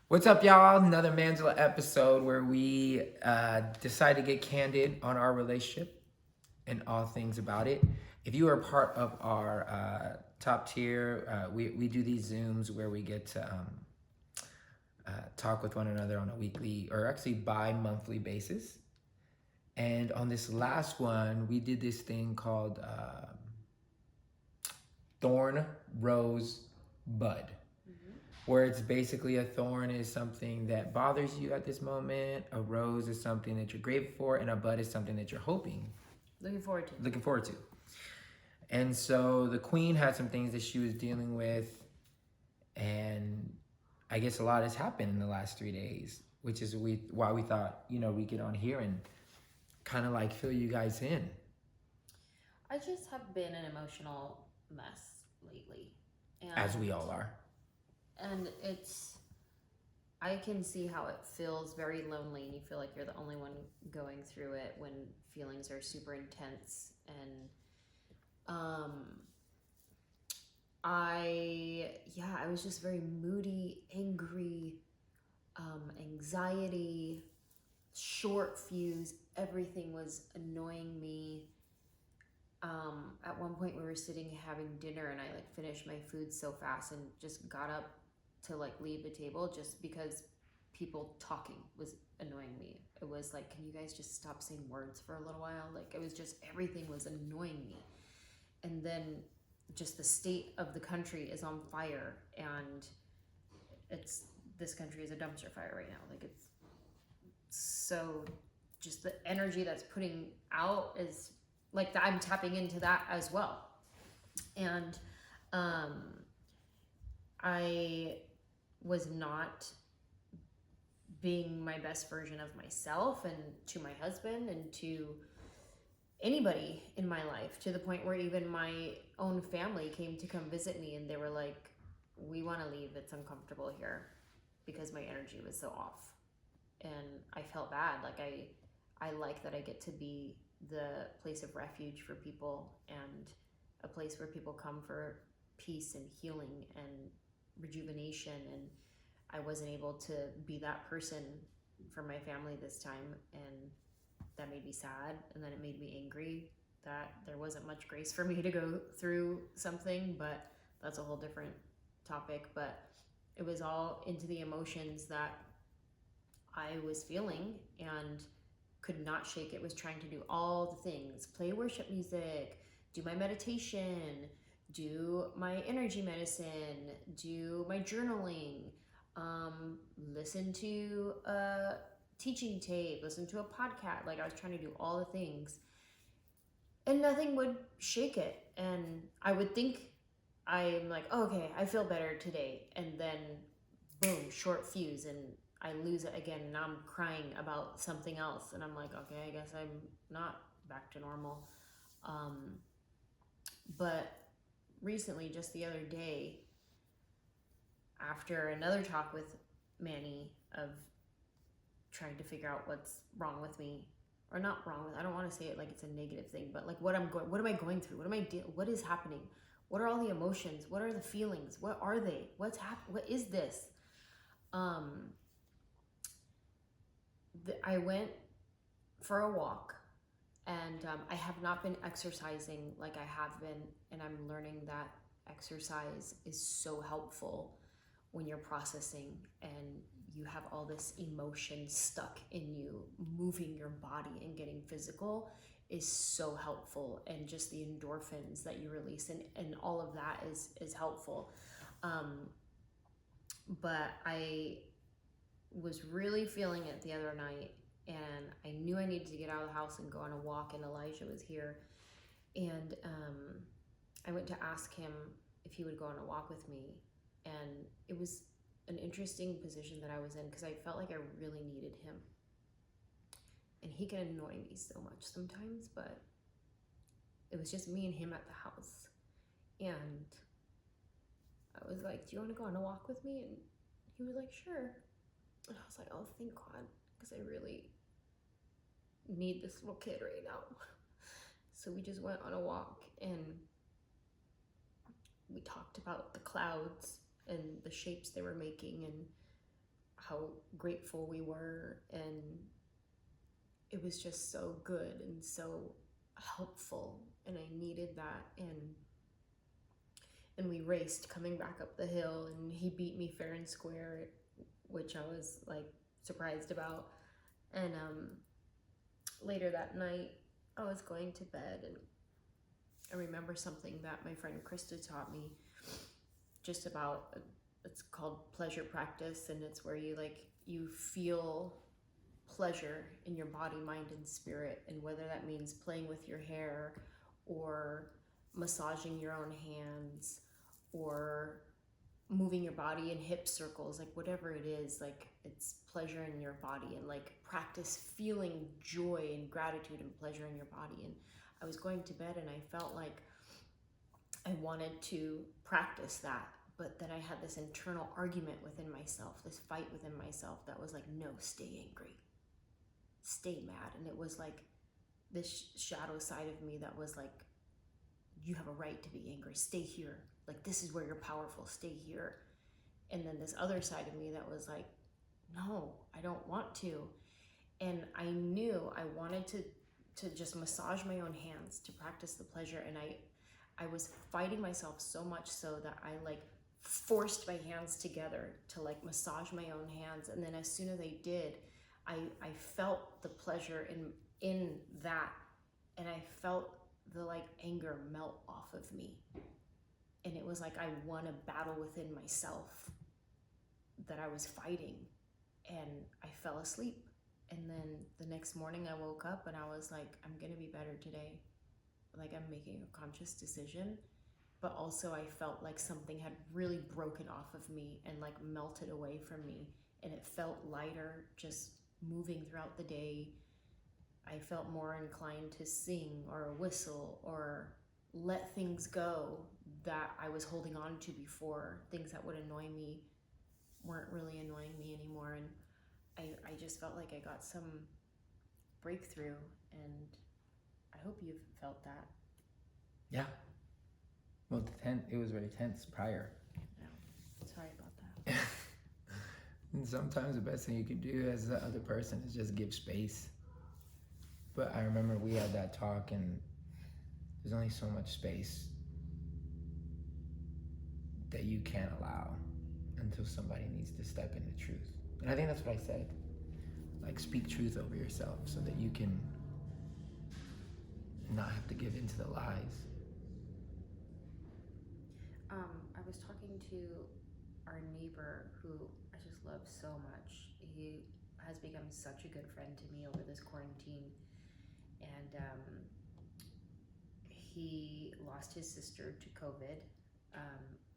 What's up, y'all? Another Manjelah episode where we decide to get candid on our relationship and all things about it. If you are part of our top tier, we do these Zooms where we get to talk with one another on a weekly or actually bi monthly basis. And on this last one, we did this thing called Thorn, Rose, Bud, where it's basically a thorn is something that bothers you at this moment, a rose is something that you're grateful for, and a bud is something that you're looking forward to. And so the queen had some things that she was dealing with, and I guess a lot has happened in the last 3 days, which is why we thought we get on here and kind of like fill you guys in. I just have been an emotional mess lately. As we all are. And I can see how it feels very lonely and you feel like you're the only one going through it when feelings are super intense. And I was just very moody, angry, anxiety, short fuse. Everything was annoying me. At one point we were sitting having dinner and I like finished my food so fast and just got up to like leave the table just because people talking was annoying me. It was like, can you guys just stop saying words for a little while? Like it was just, everything was annoying me. And then just the state of the country is on fire, and this country is a dumpster fire right now. Like it's so, just the energy that's putting out is like that. I'm tapping into that as well. And I was not being my best version of myself, and to my husband and to anybody in my life, to the point where even my own family came to come visit me and they were like, we want to leave, it's uncomfortable here, because my energy was so off. And I felt bad. Like I like that I get to be the place of refuge for people and a place where people come for peace and healing and rejuvenation. And I wasn't able to be that person for my family this time, and that made me sad. And then it made me angry that there wasn't much grace for me to go through something, but that's a whole different topic. But it was all into the emotions that I was feeling and could not shake it. Was trying to do all the things, play worship music, do my meditation, do my energy medicine, do my journaling, listen to a teaching tape, listen to a podcast. Like I was trying to do all the things and nothing would shake it. And I would think, I'm like, oh, okay, I feel better today. And then boom, short fuse, and I lose it again. And I'm crying about something else. And I'm like, okay, I guess I'm not back to normal. But recently, just the other day, after another talk with Manny of trying to figure out what's wrong with me, or not wrong with, I don't want to say it like it's a negative thing, but like what am I going through? What is happening? What are all the emotions? What are the feelings? What are they? What is this? I went for a walk, and I have not been exercising like I have been, and I'm learning that exercise is so helpful when you're processing and you have all this emotion stuck in you. Moving your body and getting physical is so helpful, and just the endorphins that you release, and all of that is helpful. But I was really feeling it the other night, and I knew I needed to get out of the house and go on a walk, and Elijah was here. And I went to ask him if he would go on a walk with me, and it was an interesting position that I was in, because I felt like I really needed him. And he can annoy me so much sometimes, but it was just me and him at the house. And I was like, do you want to go on a walk with me? And he was like, sure. And I was like, oh, thank God, because I really need this little kid right now. So we just went on a walk, and we talked about the clouds and the shapes they were making, and how grateful we were, and it was just so good and so helpful, and I needed that. And we raced coming back up the hill, and he beat me fair and square, which I was like surprised about. And later that night, I was going to bed, and I remember something that my friend Krista taught me, just about, it's called pleasure practice, and it's where you feel pleasure in your body, mind, and spirit, and whether that means playing with your hair or massaging your own hands or moving your body in hip circles, like whatever it is, like it's pleasure in your body, and like practice feeling joy and gratitude and pleasure in your body. And I was going to bed, and I felt like I wanted to practice that, but then I had this internal argument within myself, this fight within myself that was like, no, stay angry, stay mad. And it was like this shadow side of me that was like, you have a right to be angry, stay here, like this is where you're powerful, stay here. And then this other side of me that was like, no, I don't want to. And I knew I wanted to just massage my own hands, to practice the pleasure. And I was fighting myself so much so that I like forced my hands together to like massage my own hands. And then as soon as I did, I felt the pleasure in that, and I felt the like anger melt off of me. And it was like I won a battle within myself that I was fighting, and I fell asleep. And then the next morning I woke up and I was like, I'm gonna be better today. Like I'm making a conscious decision. But also I felt like something had really broken off of me and like melted away from me. And it felt lighter just moving throughout the day. I felt more inclined to sing or whistle or let things go that I was holding on to before. Things that would annoy me weren't really annoying me anymore. And I just felt like I got some breakthrough, and I hope you've felt that. Yeah. Well, it was very tense prior. No, sorry about that. And sometimes the best thing you can do as the other person is just give space. But I remember we had that talk, and there's only so much space that you can't allow until somebody needs to step into truth. And I think that's what I said. Like, speak truth over yourself so that you can not have to give into the lies. I was talking to our neighbor, who I just love so much. He has become such a good friend to me over this quarantine. And he lost his sister to COVID.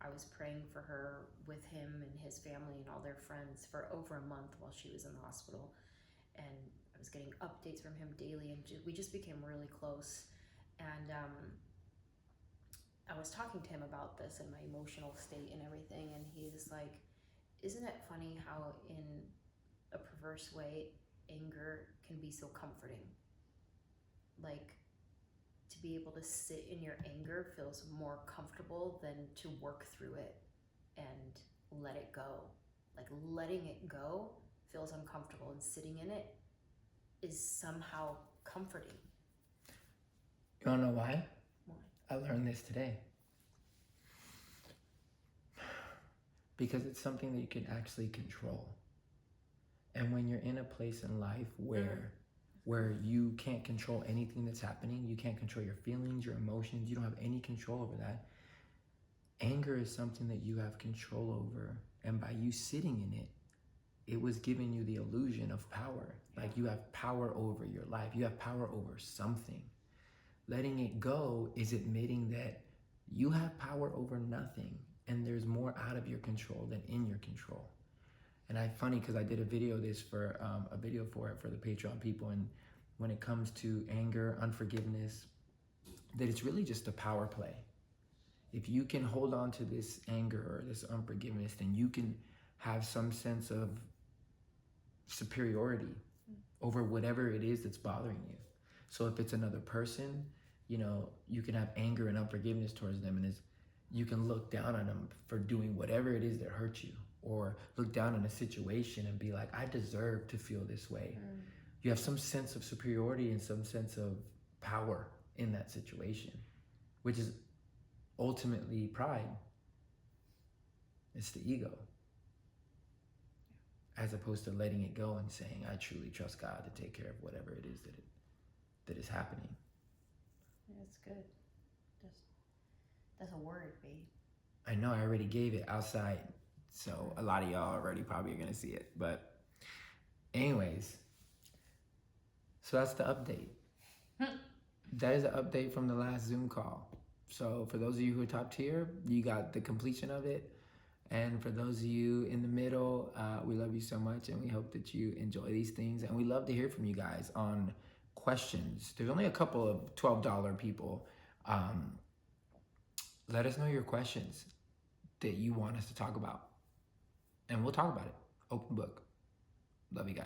I was praying for her with him and his family and all their friends for over a month while she was in the hospital. And I was getting updates from him daily, and we just became really close. And I was talking to him about this and my emotional state and everything, and he's like, isn't it funny how in a perverse way, anger can be so comforting? Like, to be able to sit in your anger feels more comfortable than to work through it and let it go. Like, letting it go feels uncomfortable, and sitting in it is somehow comforting. You wanna know why? Why? I learned this today. Because it's something that you can actually control. And when you're in a place in life where you can't control anything that's happening, you can't control your feelings, your emotions, you don't have any control over that. Anger is something that you have control over. And by you sitting in it, it was giving you the illusion of power. Like, you have power over your life. You have power over something. Letting it go is admitting that you have power over nothing, and there's more out of your control than in your control. And funny, because I did a video for the Patreon people, and when it comes to anger, unforgiveness, that it's really just a power play. If you can hold on to this anger or this unforgiveness, then you can have some sense of superiority over whatever it is that's bothering you. So if it's another person, you can have anger and unforgiveness towards them, and you can look down on them for doing whatever it is that hurt you. or look down on a situation and be like, I deserve to feel this way. You have some sense of superiority and some sense of power in that situation, which is ultimately pride. It's the ego. As opposed to letting it go and saying, I truly trust God to take care of whatever it is that is happening. Yeah, that's good. That's a word, babe. I know I already gave it outside, so a lot of y'all already probably are gonna see it. But anyways, so that's the update. That is an update from the last Zoom call. So for those of you who are top tier, you got the completion of it. And for those of you in the middle, we love you so much, and we hope that you enjoy these things. And we love to hear from you guys on questions. There's only a couple of $12 people. Let us know your questions that you want us to talk about, and we'll talk about it. Open book. Love you guys.